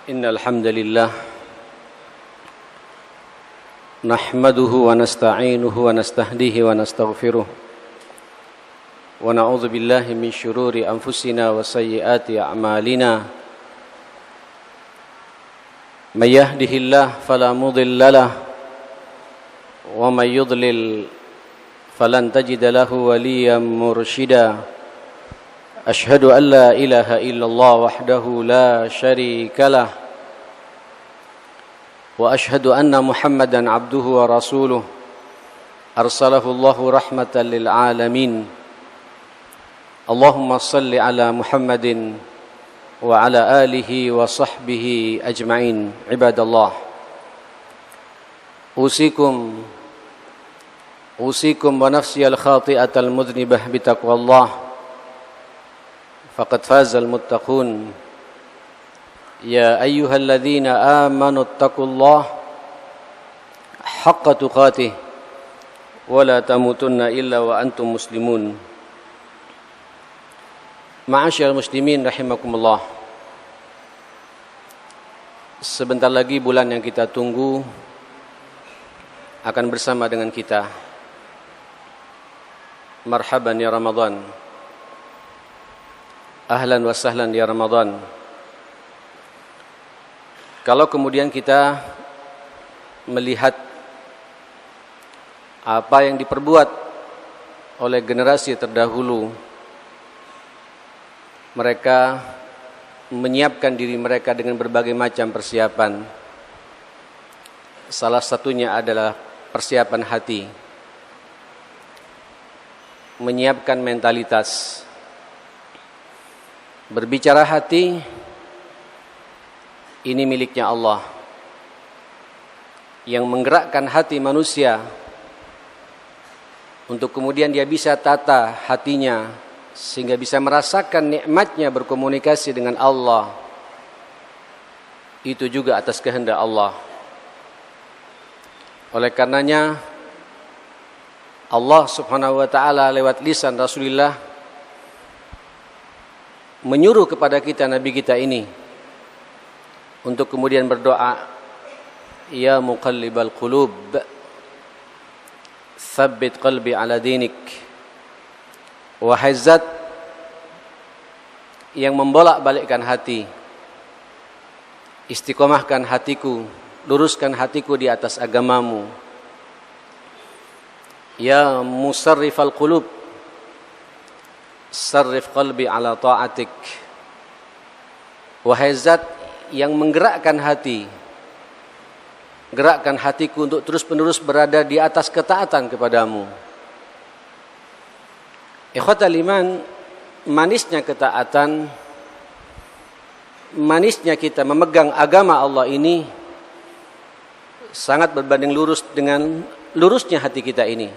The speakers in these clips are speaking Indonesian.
إن الحمد لله نحمده ونستعينه ونستهديه ونستغفره ونعوذ بالله من شرور أنفسنا وسيئات أعمالنا من يهده الله فلا مضل له ومن يضلل فلن تجد له وليا مرشدا أشهد أن لا إله إلا الله وحده لا شريك له وأشهد أن محمدا عبده ورسوله أرسله الله رحمة للعالمين اللهم صل على محمد وعلى آله وصحبه أجمعين عباد الله أوصيكم ونفسي الخاطئة المذنبة بتقوى الله فقد فاز المتقون يا أيها الذين آمنوا اتقوا الله حق تقاته ولا تموتن إلا وأنتم مسلمون Ma'asyiral muslimin rahimakumullah. Sebentar lagi bulan yang kita tunggu akan bersama dengan kita. Marhaban ya Ramadan. Ahlan wa sahlan ya Ramadan. Kalau kemudian kita melihat apa yang diperbuat oleh generasi terdahulu, mereka menyiapkan diri mereka dengan berbagai macam persiapan. Salah satunya adalah persiapan hati. Menyiapkan mentalitas. Berbicara hati, ini miliknya Allah. Yang menggerakkan hati manusia untuk kemudian dia bisa tata hatinya sehingga bisa merasakan nikmatnya berkomunikasi dengan Allah. Itu juga atas kehendak Allah. Oleh karenanya Allah subhanahu wa ta'ala lewat lisan Rasulullah menyuruh kepada kita, Nabi kita ini, untuk kemudian berdoa, Ya muqallibal qulub tsabbit qalbi ala dinik. Wahai zat yang membolak-balikkan hati, istiqomahkan hatiku, luruskan hatiku di atas agamamu. Ya musarrifal qulub, sarrif qalbi ala ta'atik. Wahai zat yang menggerakkan hati, gerakkan hatiku untuk terus-menerus berada di atas ketaatan kepadamu. Ikhwatal iman, manisnya ketaatan, manisnya kita memegang agama Allah ini sangat berbanding lurus dengan lurusnya hati kita ini.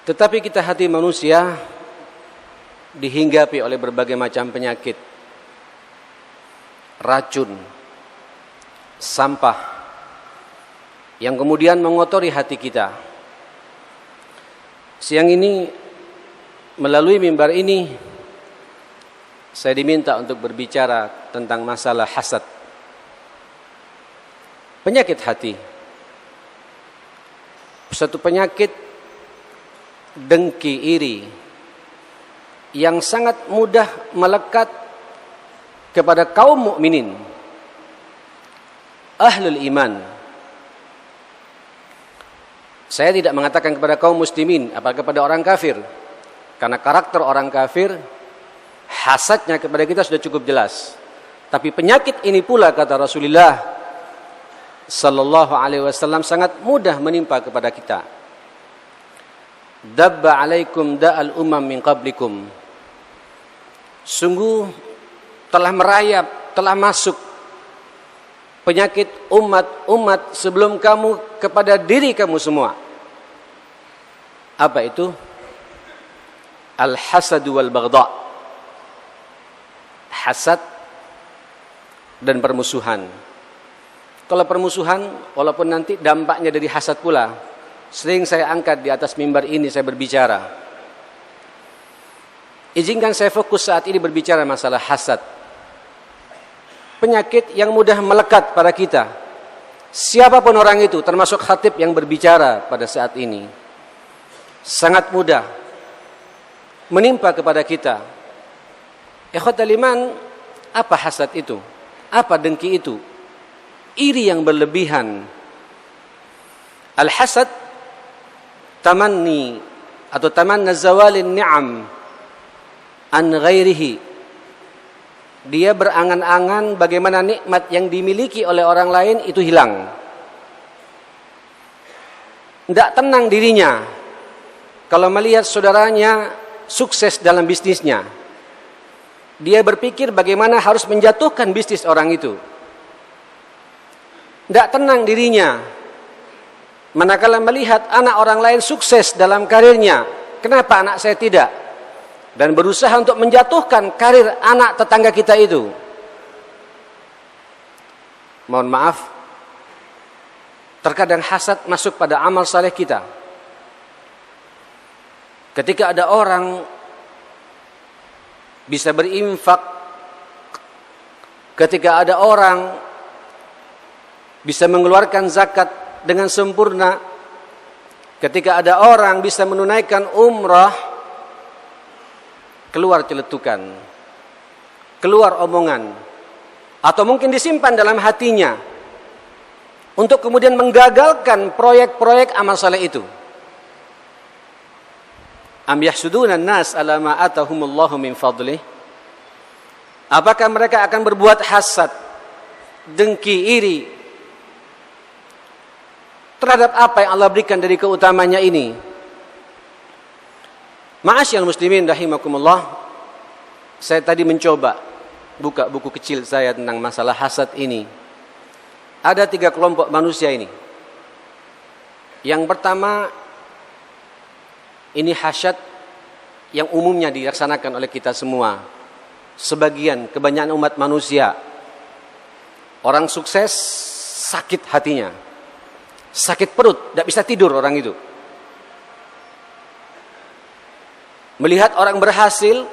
Tetapi kita hati manusia dihinggapi oleh berbagai macam penyakit, racun, sampah yang kemudian mengotori hati kita. Siang ini melalui mimbar ini saya diminta untuk berbicara tentang masalah hasad. Penyakit hati. Satu penyakit dengki iri yang sangat mudah melekat kepada kaum mukminin, ahlul iman. Saya tidak mengatakan kepada kaum muslimin, apalagi kepada orang kafir. Karena karakter orang kafir, hasadnya kepada kita sudah cukup jelas. Tapi penyakit ini pula, kata Rasulullah sallallahu alaihi wasallam, sangat mudah menimpa kepada kita. Dabba alaikum da'al umam min qablikum. Sungguh telah merayap, telah masuk penyakit umat-umat sebelum kamu kepada diri kamu semua. Apa itu? Al-hasad wal baghdha. Hasad dan permusuhan. Kalau permusuhan, walaupun nanti dampaknya dari hasad pula, sering saya angkat di atas mimbar ini, saya berbicara. Izinkan saya fokus saat ini berbicara masalah hasad. penyakit yang mudah melekat pada kita. Siapapun orang itu, termasuk khatib yang berbicara pada saat ini, sangat mudah menimpa kepada kita. Ikhwatal iman, apa hasad itu? Apa dengki itu? Iri yang berlebihan. Al-hasad tamanni atau tamanna zawalin ni'am an ghairihi. Dia berangan-angan bagaimana nikmat yang dimiliki oleh orang lain itu hilang. Tidak tenang dirinya kalau melihat saudaranya sukses dalam bisnisnya. Dia berpikir bagaimana harus menjatuhkan bisnis orang itu. Tidak tenang dirinya manakala melihat anak orang lain sukses dalam karirnya. Kenapa anak saya tidak? Dan berusaha untuk menjatuhkan karir anak tetangga kita itu. Mohon maaf, terkadang hasad masuk pada amal saleh kita. Ketika ada orang bisa berinfak, ketika ada orang bisa mengeluarkan zakat dengan sempurna, ketika ada orang bisa menunaikan umrah, keluar celetukan, keluar omongan, atau mungkin disimpan dalam hatinya untuk kemudian menggagalkan proyek-proyek amal saleh itu. Am yahsuduna an-nas ala ma atahumullahu min fadlih? Apakah mereka akan berbuat hasad, dengki, iri terhadap apa yang Allah berikan dari keutamanya ini? Ma'asyiral muslimin rahimakumullah, saya tadi mencoba buka buku kecil saya tentang masalah hasad ini. Ada 3 kelompok manusia ini. Yang pertama, ini hasad yang umumnya dilaksanakan oleh kita semua. Sebagian, kebanyakan umat manusia. Orang sukses sakit hatinya, sakit perut, tidak bisa tidur orang itu. Melihat orang berhasil,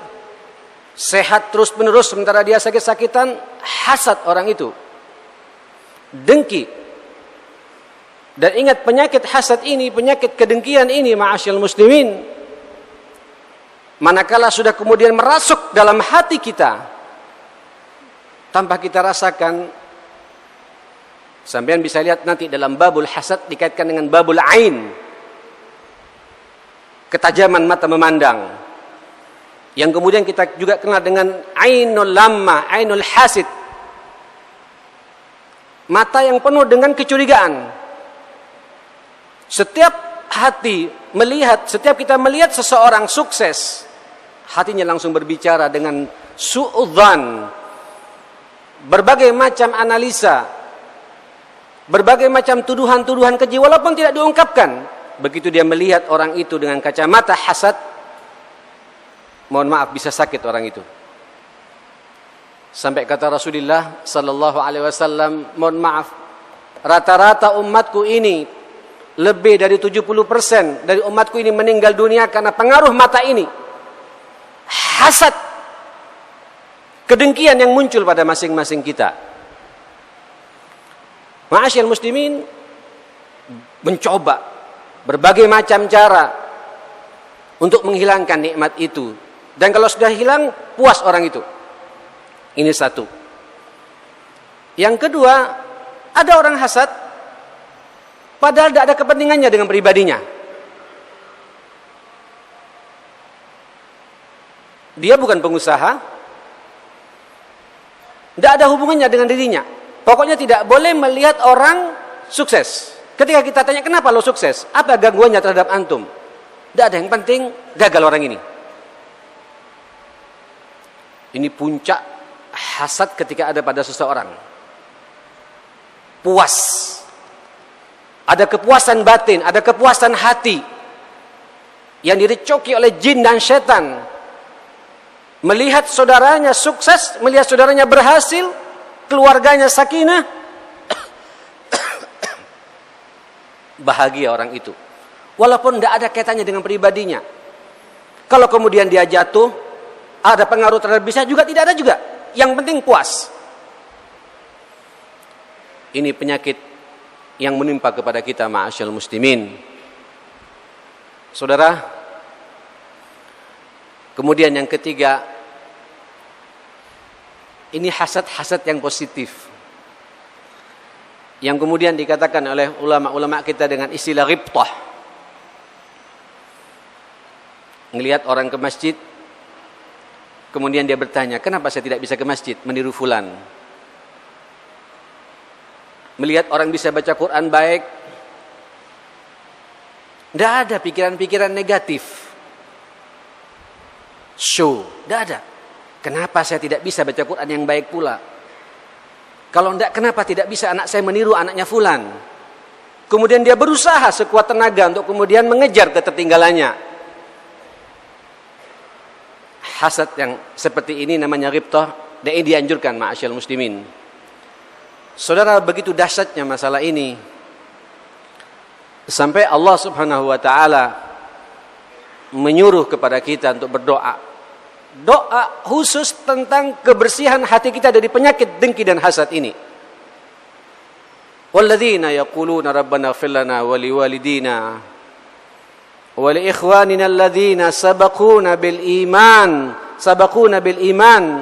sehat terus menerus sementara dia sakit-sakitan, hasad orang itu, dengki. Dan ingat, penyakit hasad ini, penyakit kedengkian ini, ma'asyiral muslimin, manakala sudah kemudian merasuk dalam hati kita tanpa kita rasakan, sampean bisa lihat nanti dalam babul hasad dikaitkan dengan babul ain, ketajaman mata memandang, yang kemudian kita juga kenal dengan ainul lamma, ainul hasid, mata yang penuh dengan kecurigaan. Setiap hati melihat, setiap kita melihat seseorang sukses, hatinya langsung berbicara dengan su'udzan, berbagai macam analisa, berbagai macam tuduhan-tuduhan keji walaupun tidak diungkapkan. Begitu dia melihat orang itu dengan kacamata hasad, mohon maaf, bisa sakit orang itu. Sampai kata Rasulullah sallallahu alaihi wasallam, mohon maaf, rata-rata umatku ini, lebih dari 70% dari umatku ini meninggal dunia karena pengaruh mata ini. Hasad, kedengkian yang muncul pada masing-masing kita. Ma'asyiral muslimin, mencoba berbagai macam cara untuk menghilangkan nikmat itu. Dan kalau sudah hilang, puas orang itu. Ini satu. Yang kedua, ada orang hasad padahal tidak ada kepentingannya dengan pribadinya. Dia bukan pengusaha, tidak ada hubungannya dengan dirinya. Pokoknya tidak boleh melihat orang sukses. Ketika kita tanya, kenapa lo sukses? Apa gangguannya terhadap antum? Tidak ada, yang penting gagal orang ini. Ini puncak hasad ketika ada pada seseorang. Puas. Ada kepuasan batin, ada kepuasan hati yang direcoki oleh jin dan setan. Melihat saudaranya sukses, melihat saudaranya berhasil, keluarganya sakinah, bahagia orang itu. Walaupun tidak ada kaitannya dengan pribadinya. Kalau kemudian dia jatuh, ada pengaruh terhadap bisnis juga, tidak ada juga. Yang penting puas. Ini penyakit yang menimpa kepada kita ma'asyal muslimin. Saudara, kemudian yang ketiga, ini hasad-hasad yang positif, yang kemudian dikatakan oleh ulama-ulama kita dengan istilah ghibtah. Ngelihat orang ke masjid, kemudian dia bertanya, kenapa saya tidak bisa ke masjid? Meniru fulan. Melihat orang bisa baca Quran baik, tidak ada pikiran-pikiran negatif. Show, tidak ada. Kenapa saya tidak bisa baca Quran yang baik pula? Kalau tidak, kenapa tidak bisa anak saya meniru anaknya fulan? Kemudian dia berusaha sekuat tenaga untuk kemudian mengejar ketertinggalannya. Hasad yang seperti ini namanya ghibtah, dan ini dianjurkan ma'asyal muslimin. Saudara, begitu dahsyatnya masalah ini sampai Allah Subhanahu wa taala menyuruh kepada kita untuk berdoa. Doa khusus tentang kebersihan hati kita dari penyakit dengki dan hasad ini. Walladzina yaquluna rabbana ighfir lana wa liwalidina wa li ikhwanina alladzina sabaquna bil iman.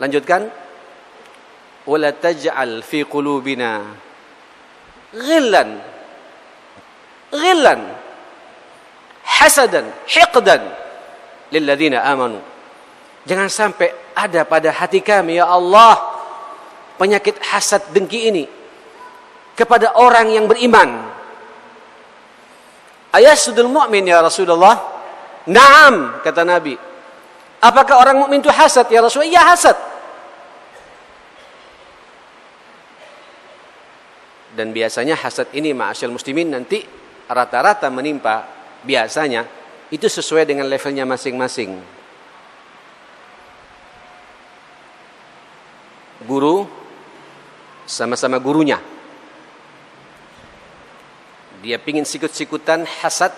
Lanjutkan. Wala taj'al fi qulubina ghillan hasadan hiqdan lilladzina amanu. Jangan sampai ada pada hati kami ya Allah penyakit hasad dengki ini kepada orang yang beriman. Ayasudul mu'min ya Rasulullah? Naam, kata Nabi. Apakah orang mukmin itu hasad ya Rasulullah? Iya, hasad. Dan biasanya hasad ini ma'asyal muslimin nanti rata-rata menimpa, biasanya itu sesuai dengan levelnya masing-masing. Guru sama-sama gurunya, dia pingin sikut-sikutan hasad,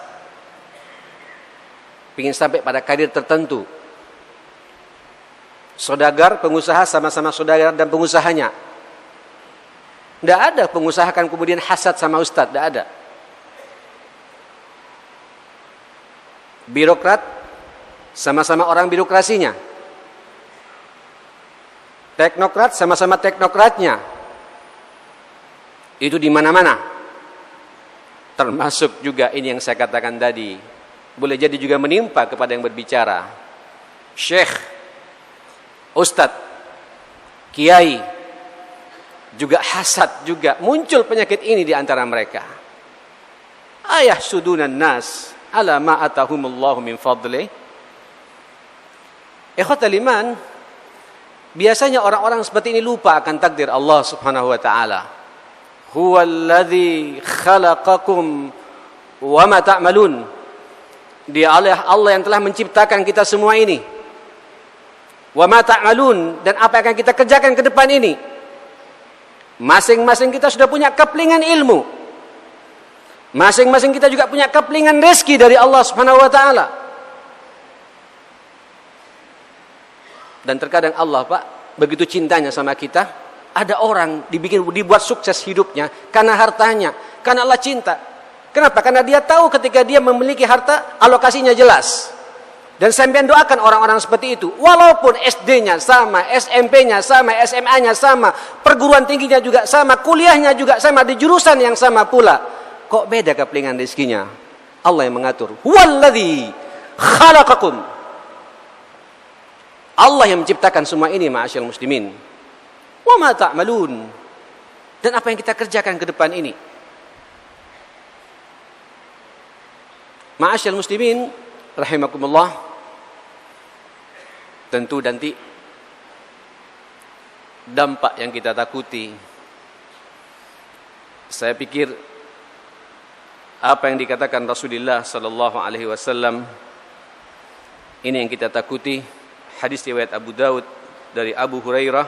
pingin sampai pada karir tertentu. Saudagar, pengusaha sama-sama saudagar dan pengusahanya. Tidak ada pengusaha kan kemudian hasad sama ustadz, tidak ada. Birokrat sama-sama orang birokrasinya. Teknokrat sama-sama teknokratnya. Itu di mana-mana. Termasuk juga ini yang saya katakan tadi. Boleh jadi juga menimpa kepada yang berbicara. Syekh, ustadz, kiai, juga hasad, juga muncul penyakit ini di antara mereka. Ayah sudunan nas ala ma atahumullahu min fadli. Ikhwatal iman, biasanya orang-orang seperti ini lupa akan takdir Allah Subhanahu wa taala. Huwallazi khalaqakum wa ma ta'malun. Dia Allah yang telah menciptakan kita semua ini. Wa ma ta'malun, dan apa yang akan kita kerjakan ke depan ini. Masing-masing kita sudah punya keplingan ilmu. Masing-masing kita juga punya keplingan rezeki dari Allah Subhanahu wa taala. Dan terkadang Allah, Pak, begitu cintanya sama kita, ada orang dibuat sukses hidupnya karena hartanya, karena Allah cinta. Kenapa? Karena dia tahu ketika dia memiliki harta, alokasinya jelas. Dan sampean doakan orang-orang seperti itu. Walaupun SD-nya sama, SMP-nya sama, SMA-nya sama, perguruan tingginya juga sama, kuliahnya juga sama, di jurusan yang sama pula. Kok beda keplingan rezekinya? Allah yang mengatur. Huwallazi khalaqakum. Allah yang menciptakan semua ini, ma'asyal muslimin. Wa ma ta'malun. Dan apa yang kita kerjakan ke depan ini? Ma'asyal muslimin, rahimakumullah. Tentu nanti dampak yang kita takuti, saya pikir apa yang dikatakan Rasulullah sallallahu alaihi wasallam ini yang kita takuti. Hadis riwayat Abu Daud dari Abu Hurairah,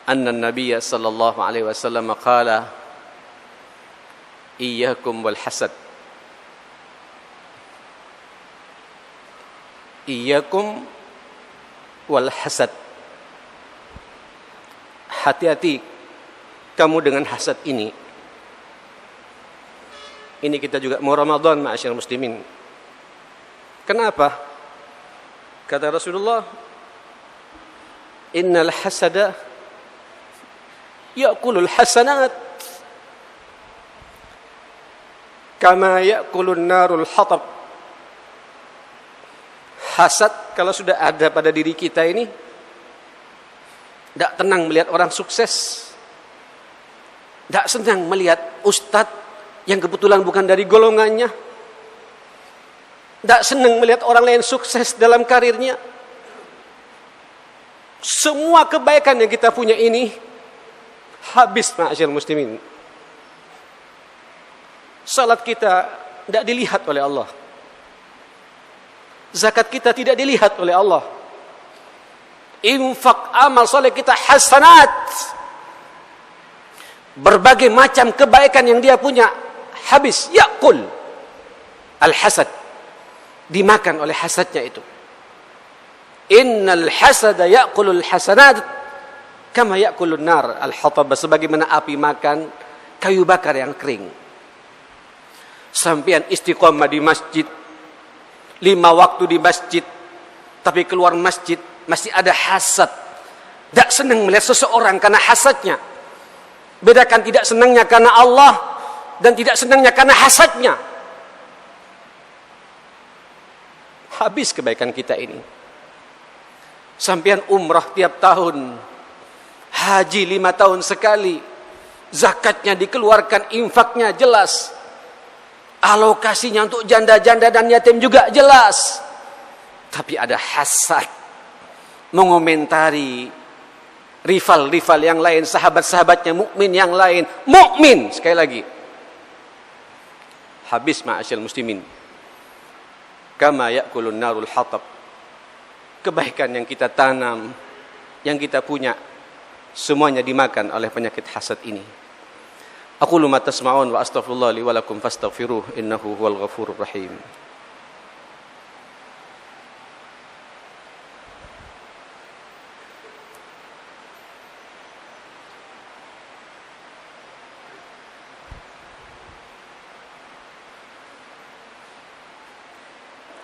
anna Nabiyya sallallahu alaihi wasallam qala iyyakum wal hasad. Iyyakum wal hasad. hati-hati kamu dengan hasad ini. Ini kita juga mau Ramadan, ma'asyiral muslimin. Kenapa? Kata Rasulullah, innal hasada ya'kulul hasanat kama ya'kulun narul hatab. Hasad kalau sudah ada pada diri kita ini, tidak tenang melihat orang sukses, tidak senang melihat ustadz yang kebetulan bukan dari golongannya, tidak senang melihat orang lain sukses dalam karirnya. Semua kebaikan yang kita punya ini habis, ma'asyiral muslimin. Salat kita tidak dilihat oleh Allah. Zakat kita tidak dilihat oleh Allah. Infak amal soleh kita hasanat. Berbagai macam kebaikan yang dia punya habis. Ya'kul al-hasad. Dimakan oleh hasadnya itu. Innal hasada ya'kulul hasanat kama ya'kulun nar al-hatab. Sebagaimana api makan kayu bakar yang kering. Sampean istiqomah di masjid, 5 waktu di masjid, tapi keluar masjid masih ada hasad. Tidak senang melihat seseorang karena hasadnya. Bedakan tidak senangnya karena Allah dan tidak senangnya karena hasadnya. Habis kebaikan kita ini. Sampean umrah tiap tahun, haji 5 tahun sekali, zakatnya dikeluarkan, infaknya jelas, alokasinya untuk janda-janda dan yatim juga jelas. Tapi ada hasad, mengomentari rival-rival yang lain, sahabat-sahabatnya mukmin yang lain. Mukmin sekali lagi. Habis, ma'asyiral muslimin. Kama ya'kulun narul hatab. Kebaikan yang kita tanam, yang kita punya, semuanya dimakan oleh penyakit hasad ini. Aqulu ma tasma'un wa astaghfirullah li wa lakum fastaghfiruh innahu huwal ghafurur rahim.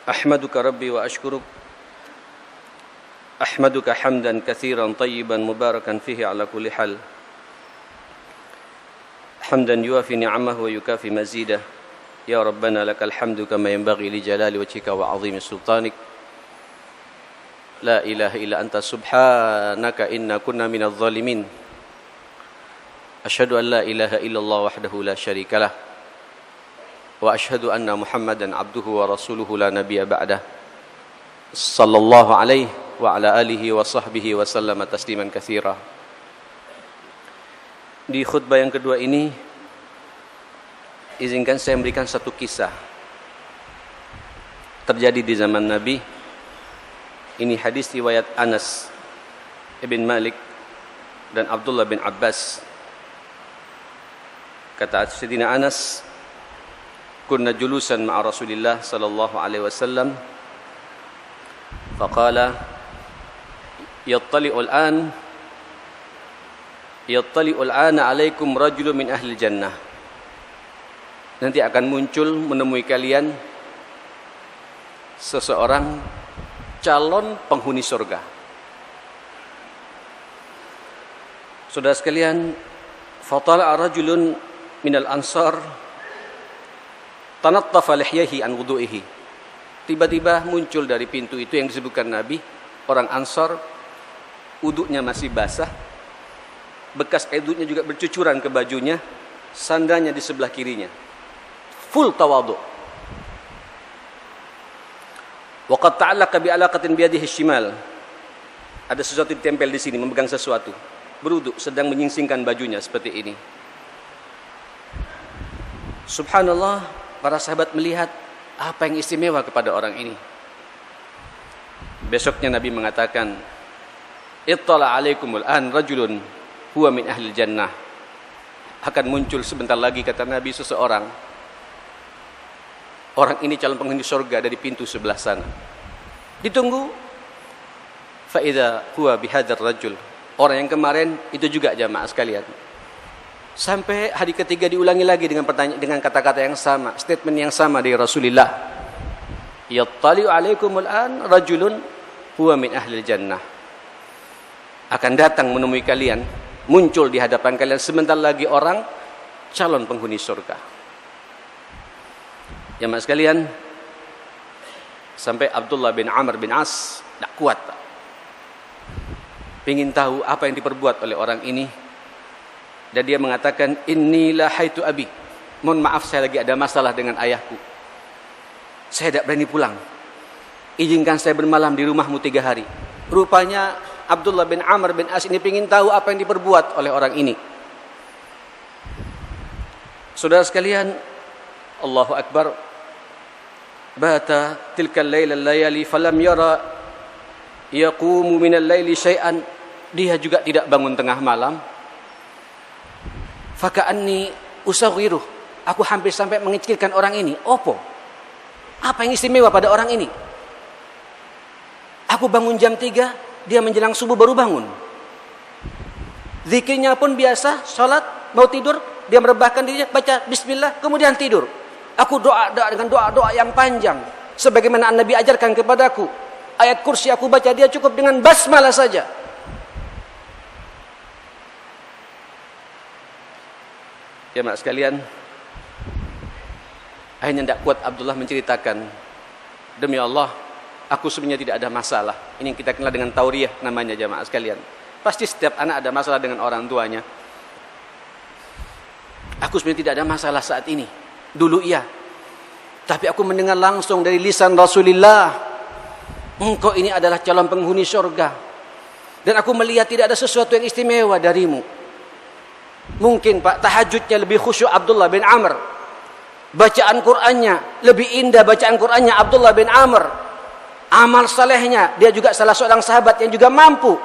Ahmaduka rabbi wa ashkuruk. Ahmaduka hamdan katsiran tayyiban mubarakan fihi ala kulli hal. Hamdan yuafi ni'amahu wa yukafi mazidah. Ya Rabbana lakal hamdu kama yanbaghi li jalali wajhika wa 'azimi sultanik. La ilaha illa anta subhanaka inna kunna minadh dhalimin. Asyhadu an la ilaha illallah wahdahu la syarikalah. Wa asyhadu anna Muhammadan abduhu wa rasuluhu la nabiyya ba'dah. Sallallahu alaihi wa ala alihi wa sahbihi wa sallama tasliman katsira. Di khutbah yang kedua ini, izinkan saya memberikan satu kisah terjadi di zaman Nabi. Ini hadis riwayat Anas ibn Malik dan Abdullah bin Abbas. Kata Sayyidina Anas, kunna julusan ma'a Rasulillah sallallahu alaihi wasallam faqala yattali'ul ana alaikum rajulun min ahli jannah. Nanti akan muncul menemui kalian seseorang calon penghuni surga. Saudara sekalian, fatala rajulun minal ansar tanattafa lihyahi an wudu'ihi. Tiba-tiba muncul dari pintu itu yang disebutkan Nabi, orang Ansar, wudunya masih basah, bekas air wudunya juga bercucuran ke bajunya, sandalnya di sebelah kirinya. Full tawadhu. Wa qad ta'allaqa bi alaqatin bi yadihi shimal. Ada sesuatu ditempel di sini, memegang sesuatu. Berwudu, sedang menyingsingkan bajunya seperti ini. Subhanallah. Para sahabat melihat apa yang istimewa kepada orang ini. Besoknya Nabi mengatakan, ittala alaikumul an rajulun huwa min ahli jannah. Akan muncul sebentar lagi, kata Nabi, seseorang. Orang ini calon penghuni surga dari pintu sebelah sana. Ditunggu. Fa idza huwa bihadzal rajul. Orang yang kemarin itu juga jamaah sekalian. Sampai hari ketiga diulangi lagi dengan pertanyaan, dengan kata-kata yang sama, statement yang sama dari Rasulullah. Yattali'u 'alaikumul an rajulun huwa min ahlil jannah. Akan datang menemui kalian, muncul di hadapan kalian sebentar lagi orang calon penghuni surga. Jamaah sekalian, sampai Abdullah bin Amr bin As tak kuat, ingin tahu apa yang diperbuat oleh orang ini, dan dia mengatakan, inilah haitu abi, mohon maaf saya lagi ada masalah dengan ayahku, saya tidak berani pulang, izinkan saya bermalam di rumahmu 3 hari. Rupanya Abdullah bin Amr bin As ini ingin tahu apa yang diperbuat oleh orang ini. Saudara sekalian, Allahu Akbar, bata tilkal lailal layali falam yara yaqumu minal laili syai'an. Dia juga tidak bangun tengah malam. Faka'anni usaghiruh, aku hampir sampai mengecilkan orang ini. Opo? Apa yang istimewa pada orang ini? Aku bangun jam 3, dia menjelang subuh baru bangun. Zikirnya pun biasa, salat, mau tidur, dia merebahkan dirinya, baca bismillah, kemudian tidur. Aku doa dengan doa yang panjang, sebagaimana Nabi ajarkan kepadaku. Ayat kursi aku baca, dia cukup dengan basmalah saja. Jemaah sekalian, akhirnya tidak kuat Abdullah menceritakan, demi Allah, aku sebenarnya tidak ada masalah. Ini yang kita kenal dengan tauriah namanya, jemaah sekalian. Pasti setiap anak ada masalah dengan orang tuanya. Aku sebenarnya tidak ada masalah saat ini. Dulu iya, tapi aku mendengar langsung dari lisan Rasulullah, engkau ini adalah calon penghuni surga, dan aku melihat tidak ada sesuatu yang istimewa darimu. Mungkin Pak, tahajudnya lebih khusyuk Abdullah bin Amr, bacaan Qur'annya lebih indah bacaan Qur'annya Abdullah bin Amr, amal salehnya, dia juga salah seorang sahabat yang juga mampu,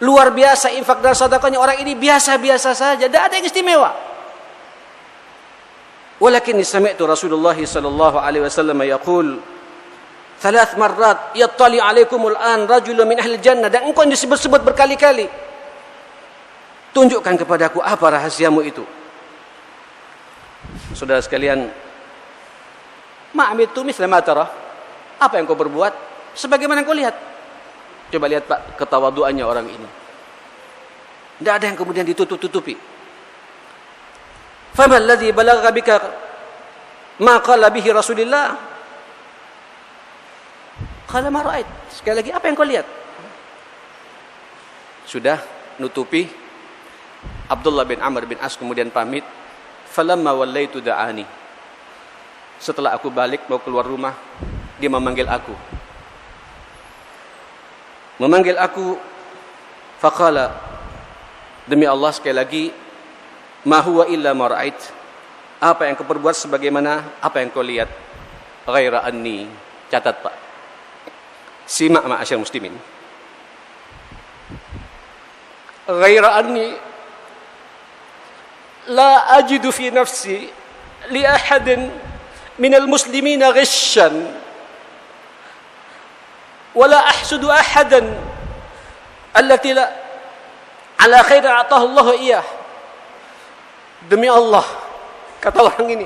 luar biasa infak dan sedekahnya. Orang ini biasa-biasa saja, tidak ada yang istimewa. Walakin sami'tu Rasulullah sallallahu alaihi wasallam yaqul 3 marrat yattali 'alaikumul an rajulun min ahli jannah, dan engkau disebut-sebut berkali-kali. Tunjukkan kepadaku apa rahasiamu itu. Saudara sekalian, ma'amitu mithla ma tara, apa yang kau berbuat sebagaimana kau lihat. Coba lihat Pak, ketawaduannya orang ini. Tidak ada yang kemudian ditutup-tutupi. Fama alladhi balagha bika ma qala bihi Rasulullah? Qala ma ra'ait. Sekali lagi, apa yang kau lihat? Sudah nutupi. Abdullah bin Amr bin As kemudian pamit. Falamma wallaitu da'ani. Setelah aku balik mau keluar rumah, dia memanggil aku. Memanggil aku, faqala, demi Allah sekali lagi, ma huwa illa ma ra'ait. Apa yang kau perbuat sebagaimana apa yang kau lihat. Ghaira anni. Catat Pak, simak ma'asyar muslimin. Ghaira anni la ajidu fi nafsi li ahadin minal muslimina ghishan wala ahsudu ahadan allati la ala khair atahu Allah iyah. Demi Allah, kata orang ini,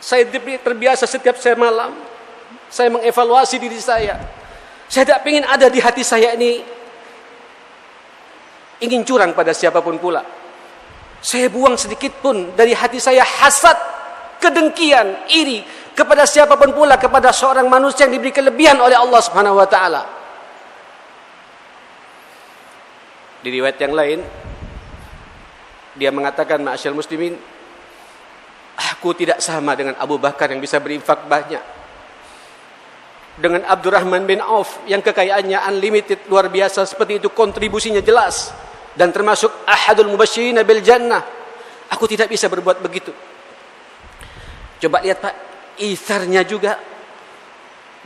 saya terbiasa setiap saya malam saya mengevaluasi diri saya. Saya tidak ingin ada di hati saya ini ingin curang pada siapapun pula. Saya buang sedikit pun dari hati saya hasad, kedengkian, iri kepada siapapun pula, kepada seorang manusia yang diberi kelebihan oleh Allah Subhanahu wa taala. Di riwayat yang lain dia mengatakan, ma'asyal muslimin, aku tidak sama dengan Abu Bakar yang bisa berinfak banyak, dengan Abdurrahman bin Auf yang kekayaannya unlimited, luar biasa seperti itu, kontribusinya jelas, dan termasuk ahadul mubasyirin bil jannah. Aku tidak bisa berbuat begitu. Coba lihat Pak, isarnya juga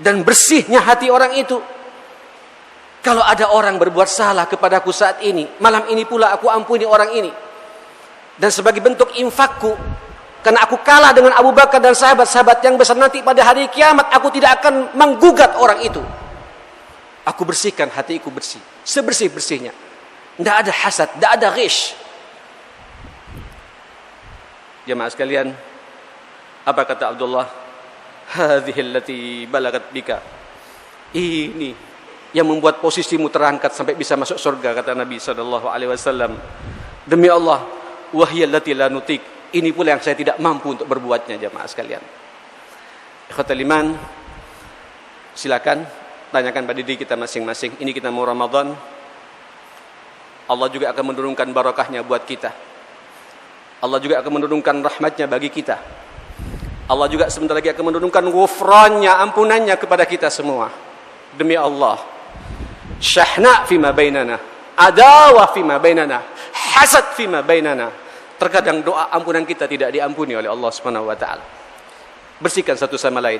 dan bersihnya hati orang itu. Kalau ada orang berbuat salah kepadaku saat ini, malam ini pula aku ampuni orang ini. Dan sebagai bentuk infakku, karena aku kalah dengan Abu Bakar dan sahabat-sahabat yang besar, nanti pada hari kiamat aku tidak akan menggugat orang itu. Aku bersihkan hatiku bersih, sebersih-bersihnya. Tidak ada hasad, tidak ada ghish. Jemaah sekalian, apa kata Abdullah? Hadhihi allati balagat bika. Ini yang membuat posisimu terangkat sampai bisa masuk surga, kata Nabi SAW. Demi Allah, wahiyal lati la nutik. Ini pula yang saya tidak mampu untuk berbuatnya, jemaah sekalian. Ikhwatal iman, silakan tanyakan pada diri kita masing-masing. Ini kita mau Ramadan, Allah juga akan menurunkan barakahnya buat kita. Allah juga akan menurunkan rahmatnya bagi kita. Allah juga sebentar lagi akan menurunkan ghufrannya, ampunannya kepada kita semua. Demi Allah, syahna fima bainana, adawah fima bainana, hasad fima bainana. Terkadang doa ampunan kita tidak diampuni oleh Allah Subhanahu wa taala. Bersihkan satu sama lain.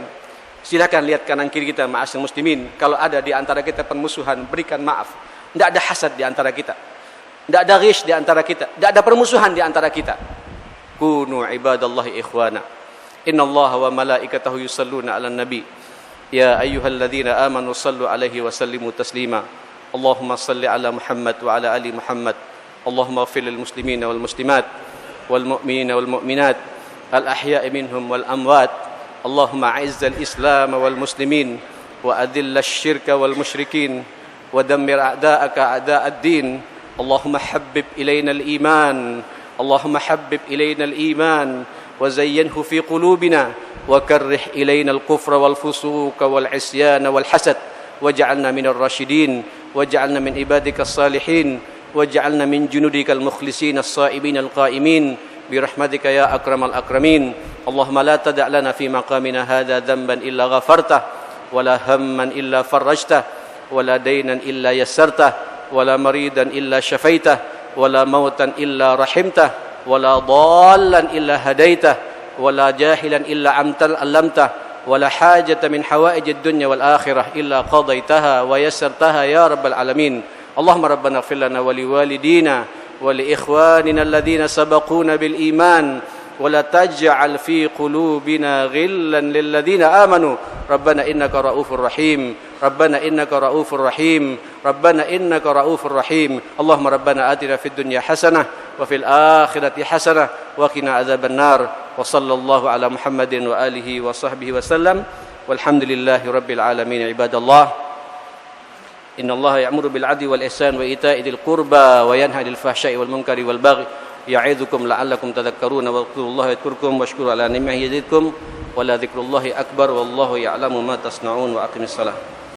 Silakan lihat kanan kiri kita, ma'asyiral muslimin. Kalau ada di antara kita permusuhan, berikan maaf. Tidak ada hasad di antara kita. Tidak ada ghish di antara kita. Tidak ada permusuhan di antara kita. Kunu ibadallahi ikhwana. Innallaha wa malaikatahu yusalluna 'alan nabi. Ya ayyuhalladzina amanu sallu 'alaihi wa sallimu taslima. Allahumma salli 'ala Muhammad wa 'ala ali Muhammad. Allahumma ighfir lil muslimina wal muslimat wal mu'minina wal mu'minat al ahya'i minhum wal amwat. اللهم أعز الإسلام والمسلمين وأذل الشرك والمشركين ودمر أعداءك أعداء الدين. اللهم حبب إلينا الإيمان، اللهم حبب إلينا الإيمان وزينه في قلوبنا وكره إلينا الكفر والفسوق والعصيان والحسد واجعلنا من الراشدين واجعلنا من عبادك الصالحين واجعلنا من جنودك المخلصين الصائبين القائمين برحمتك يا أكرم الأكرمين. اللهم لا تدع لنا في مقامنا هذا ذنبا إلا غفرته ولا هما إلا فرجته ولا دينا إلا يسرته ولا مريضا إلا شفيته ولا موتا إلا رحمته ولا ضالا إلا هديته ولا جاهلا إلا علمته ولا حاجة من حوائج الدنيا والآخرة إلا قضيتها ويسرتها يا رب العالمين. اللهم ربنا اغفر لنا ولوالدينا ولإخواننا الذين سبقونا بالإيمان ولا تجعل في قلوبنا غلا للذين آمنوا ربنا إنك رؤوف رحيم ربنا إنك رؤوف رحيم ربنا إنك رؤوف رحيم. اللهم ربنا آتنا في الدنيا حسنة وفي الآخرة حسنة وقنا عذاب النار. وصلى الله على محمد وآله وصحبه وسلم والحمد لله رب العالمين. عباد الله إن الله يأمر بالعدل والإحسان وإيتاء ذي القربى وينهى عن الفحشاء والمنكر والبغي يعظكم لعلكم تذكرون واذكروا الله يذكركم واشكروا على نعمه يزدكم ولذكر الله أكبر والله يعلم ما تصنعون وأقم الصلاة.